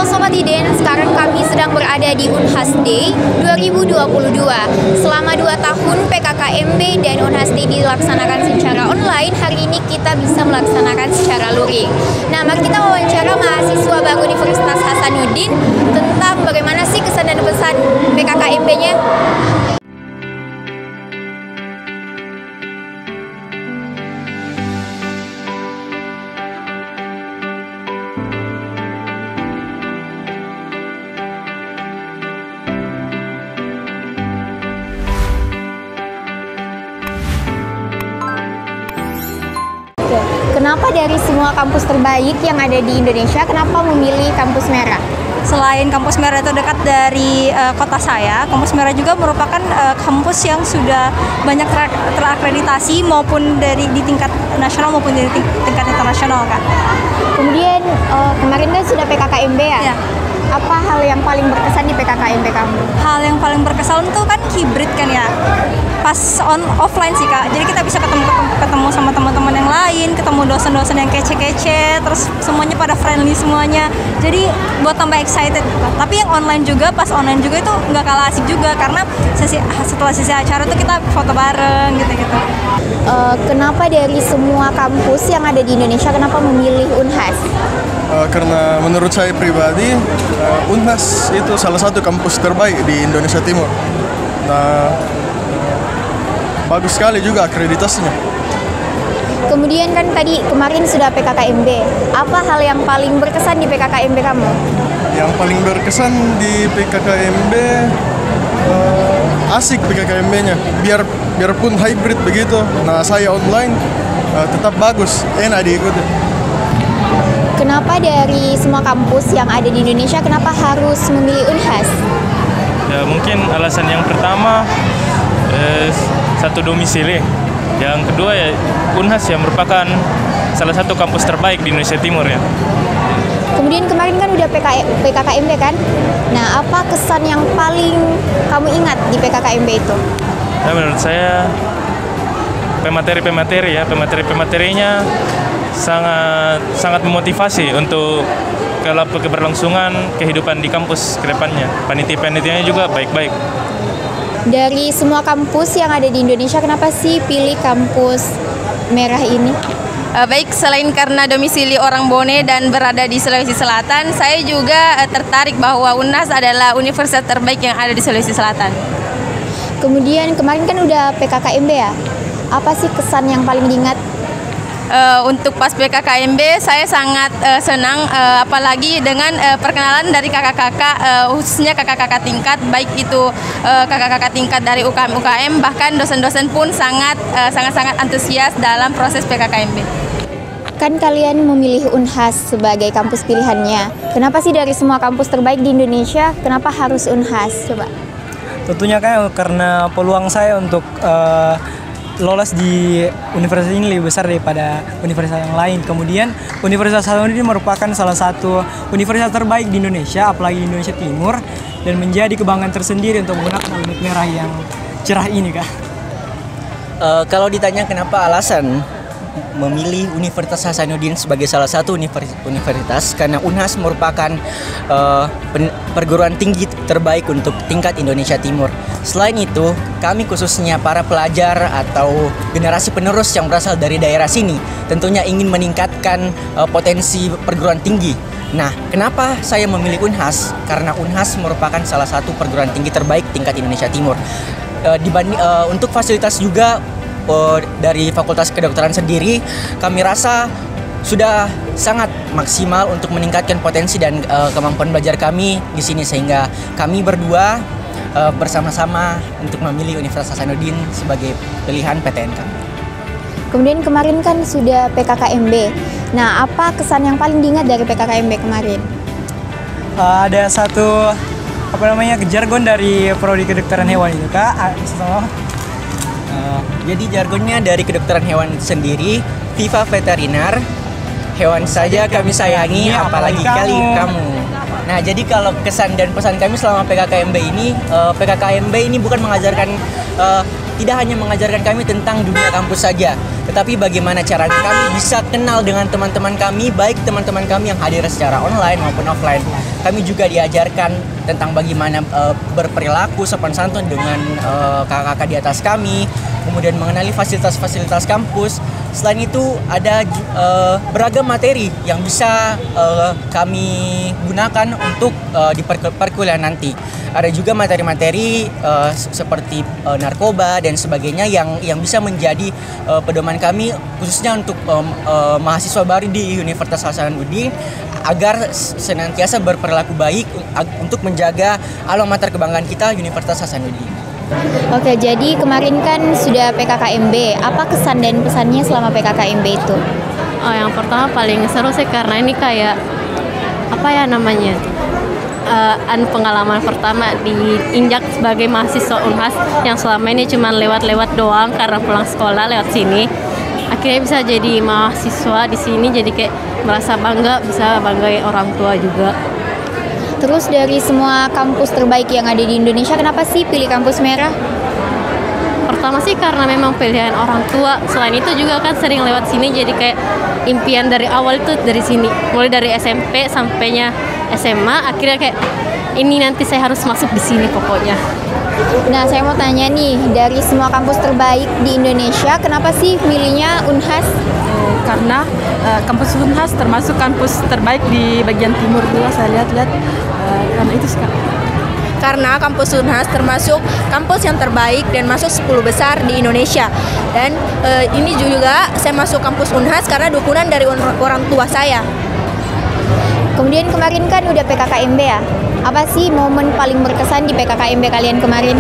Halo Sobat Iden, sekarang kami sedang berada di Unhas Day 2022. Selama 2 tahun PKKMB dan Unhas Day dilaksanakan secara online, hari ini kita bisa melaksanakan secara luring. Nah, mari kita wawancara mahasiswa baru Universitas Hasanuddin tentang bagaimana sih kesan dan pesan PKKMB-nya. Kenapa dari semua kampus terbaik yang ada di Indonesia, kenapa memilih kampus Merah? Selain kampus Merah itu dekat dari kota saya, kampus Merah juga merupakan kampus yang sudah banyak terakreditasi maupun di tingkat nasional maupun di tingkat internasional, Kak. Kemudian kemarin kan sudah PKKMB ya? Ya. Apa hal yang paling berkesan di PKKMB kamu? Hal yang paling berkesan itu kan hibrid kan ya. Pas offline sih, Kak. Jadi kita bisa ketemu sama teman-teman yang lain, ketemu dosen-dosen yang kece-kece, terus semuanya pada friendly semuanya. Jadi buat tambah excited. Tapi yang online juga, pas online juga itu nggak kalah asik juga karena setelah sesi acara tuh kita foto bareng gitu-gitu. Kenapa dari semua kampus yang ada di Indonesia, kenapa memilih Unhas? Karena menurut saya pribadi, Unhas itu salah satu kampus terbaik di Indonesia Timur. Nah, bagus sekali juga akreditasnya. Kemudian kan tadi kemarin sudah PKKMB. Apa hal yang paling berkesan di PKKMB kamu? Yang paling berkesan di PKKMB, asik PKKMB-nya. Biarpun hybrid begitu, nah saya online tetap bagus, enak diikuti. Kenapa dari semua kampus yang ada di Indonesia, kenapa harus memilih Unhas? Ya, mungkin alasan yang pertama satu domisili. Yang kedua ya Unhas yang merupakan salah satu kampus terbaik di Indonesia Timur ya. Kemudian kemarin kan udah PKKMB kan? Nah, apa kesan yang paling kamu ingat di PKKMB itu? Nah, menurut saya pemateri-pematerinya sangat memotivasi untuk keberlangsungan kehidupan di kampus ke depannya. Panitia-panitianya juga baik-baik. Dari semua kampus yang ada di Indonesia, kenapa sih pilih kampus Merah ini? Baik, selain karena domisili orang Bone dan berada di Sulawesi Selatan, saya juga tertarik bahwa Unhas adalah universitas terbaik yang ada di Sulawesi Selatan. Kemudian kemarin kan udah PKKMB ya? Apa sih kesan yang paling diingat? Untuk pas PKKMB saya sangat senang, apalagi dengan perkenalan dari kakak-kakak, khususnya kakak-kakak tingkat, baik itu kakak-kakak tingkat dari UKM, bahkan dosen-dosen pun sangat antusias dalam proses PKKMB. Kan kalian memilih Unhas sebagai kampus pilihannya. Kenapa sih dari semua kampus terbaik di Indonesia, kenapa harus Unhas? Coba. Tentunya kan karena peluang saya untuk lolos di universitas ini lebih besar daripada universitas yang lain. Kemudian Universitas Hasanuddin merupakan salah satu universitas terbaik di Indonesia, apalagi di Indonesia Timur, dan menjadi kebanggaan tersendiri untuk menggunakan unit merah yang cerah ini, Kak. Kalau ditanya kenapa alasan memilih Universitas Hasanuddin sebagai salah satu universitas, karena Unhas merupakan perguruan tinggi terbaik untuk tingkat Indonesia Timur. Selain itu, kami khususnya para pelajar atau generasi penerus yang berasal dari daerah sini tentunya ingin meningkatkan potensi perguruan tinggi. Nah, kenapa saya memilih Unhas? Karena Unhas merupakan salah satu perguruan tinggi terbaik tingkat Indonesia Timur. Untuk fasilitas juga dari Fakultas Kedokteran sendiri, kami rasa sudah sangat maksimal untuk meningkatkan potensi dan kemampuan belajar kami di sini, sehingga kami berdua bersama-sama untuk memilih Universitas Hasanuddin sebagai pilihan PTN kami. Kemudian kemarin kan sudah PKKMB. Nah, apa kesan yang paling diingat dari PKKMB kemarin? Ada satu jargon dari prodi kedokteran hewan itu, Kak. Jadi jargonnya dari kedokteran hewan sendiri, Viva Veterinar, hewan saja kami sayangi, apalagi kali kamu. Nah, jadi kalau kesan dan pesan kami selama PKKMB ini bukan mengajarkan tidak hanya mengajarkan kami tentang dunia kampus saja, tetapi bagaimana cara kami bisa kenal dengan teman-teman kami, baik teman-teman kami yang hadir secara online maupun offline. Kami juga diajarkan tentang bagaimana berperilaku sopan santun dengan kakak-kakak di atas kami, kemudian mengenali fasilitas-fasilitas kampus. Selain itu ada beragam materi yang bisa kami gunakan untuk di perkuliahan nanti. Ada juga materi-materi seperti narkoba dan sebagainya yang bisa menjadi pedoman kami khususnya untuk mahasiswa baru di Universitas Hasanuddin agar senantiasa berperilaku baik untuk menjaga alma mater kebanggaan kita, Universitas Hasanuddin. Oke, jadi kemarin kan sudah PKKMB. Apa kesan dan pesannya selama PKKMB itu? Oh, yang pertama paling seru sih karena ini kayak apa ya namanya? Pengalaman pertama diinjak sebagai mahasiswa Unhas yang selama ini cuma lewat-lewat doang karena pulang sekolah lewat sini. Akhirnya bisa jadi mahasiswa di sini, jadi kayak merasa bangga, bisa banggain orang tua juga. Terus dari semua kampus terbaik yang ada di Indonesia, kenapa sih pilih kampus Merah? Pertama sih karena memang pilihan orang tua. Selain itu juga kan sering lewat sini, jadi kayak impian dari awal itu dari sini. Mulai dari SMP sampainya SMA, akhirnya kayak ini nanti saya harus masuk di sini pokoknya. Nah, saya mau tanya nih, dari semua kampus terbaik di Indonesia, kenapa sih milihnya Unhas? Karena kampus Unhas termasuk kampus terbaik di bagian timur juga, saya lihat-lihat karena itu sekarang. Karena kampus Unhas termasuk kampus yang terbaik dan masuk 10 besar di Indonesia. Dan ini juga saya masuk kampus Unhas karena dukungan dari orang tua saya. Kemudian kemarin kan udah PKKMB ya. Apa sih momen paling berkesan di PKKMB kalian kemarin?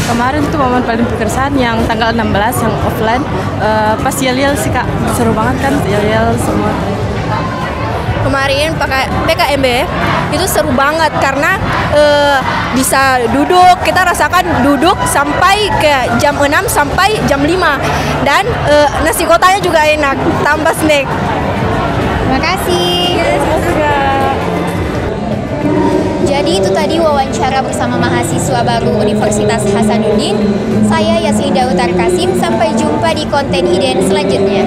Kemarin tuh momen paling berkesan yang tanggal 16 yang offline. Pas yel-yel sih Kak, seru banget kan yel-yel semua. Kemarin PKMB itu seru banget karena bisa duduk, kita rasakan duduk sampai ke jam 6 sampai jam 5 dan nasi kotanya juga enak, tambah snack. Terima kasih. Semoga. Jadi itu tadi wawancara bersama mahasiswa baru Universitas Hasanuddin. Saya Yasli Dautar Kasim, sampai jumpa di konten IDN selanjutnya.